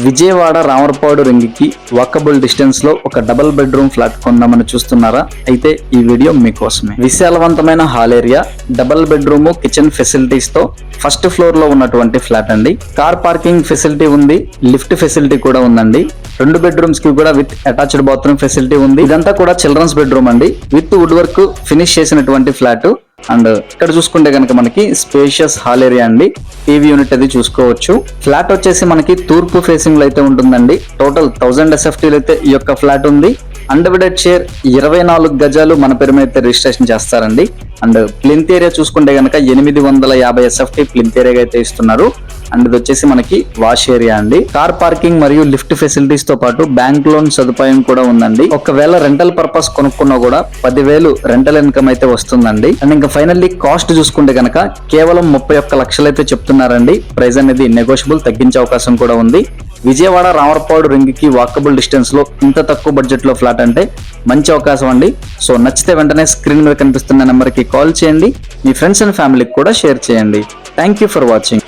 Vijayawada Ramarapadu రింగికి walkable distance లో ఒక double bedroom flat కొందామని చూస్తున్నారా? అయితే ఈ వీడియో మీకోసమే. విశాలవంతమైన hall area, double bedroom, kitchen facilities తో ఫస్ట్ ఫ్లోర్ లో ఉన్నటువంటి ఫ్లాట్ అండి. కార్ పార్కింగ్ ఫెసిలిటీ ఉంది, లిఫ్ట్ ఫెసిలిటీ కూడా ఉందండి. 2 బెడ్రూమ్స్ కి కూడా విత్ అటాచ్డ్ బాత్రూమ్ ఫెసిలిటీ ఉంది. ఇదంతా కూడా చిల్డ్రన్స్ బెడ్రూమ్ అండి, విత్ వుడ్ వర్క్ ఫినిష్ చేసినటువంటి ఫ్లాట్. అండ్ ఇక్కడ చూసుకుంటే కనుక మనకి స్పేషియస్ హాల్ ఏరియా అండి, టీవీ యూనిట్ అది చూసుకోవచ్చు. ఫ్లాట్ వచ్చేసి మనకి తూర్పు ఫేసింగ్ లో అయితే ఉంటుందండి. టోటల్ 1000 SFT అయితే ఈ యొక్క ఫ్లాట్ ఉంది. అన్డివైడెడ్ షేర్ 24 గజాలు మన పేరు మీద రిజిస్ట్రేషన్ చేస్తారండి. అండ్ ప్లింత్ ఏరియా చూసుకుంటే కనుక 850 SFT ప్లింత్ ఏరియా అయితే ఇస్తున్నారు. అండ్ ఇది వచ్చేసి మనకి వాష్ ఏరియా అండి. కార్ పార్కింగ్ మరియు లిఫ్ట్ ఫెసిలిటీస్ తో పాటు బ్యాంక్ లోన్ సదుపాయం కూడా ఉందండి. ఒకవేళ రెంటల్ పర్పస్ కొనుక్కున్నా కూడా 10,000 రెంటల్ ఇన్కమ్ అయితే వస్తుందండి. అండ్ ఇంకా ఫైనల్లీ కాస్ట్ చూసుకుంటే కనుక కేవలం 31 లక్షలు అయితే చెప్తున్నారండి. ప్రైస్ అనేది నెగోషియబుల్, తగ్గించే అవకాశం కూడా ఉంది. విజయవాడ రామరపాడు రింగ్ కి వాకబుల్ డిస్టెన్స్ లో ఇంత తక్కువ బడ్జెట్ లో ఫ్లాట్ అంటే మంచి అవకాశం అండి. సో నచ్చితే వెంటనే స్క్రీన్ మీద కనిపిస్తున్న నెంబర్ కి కాల్ చేయండి. మీ ఫ్రెండ్స్ అండ్ ఫ్యామిలీకి కూడా షేర్ చేయండి. Thank you for watching.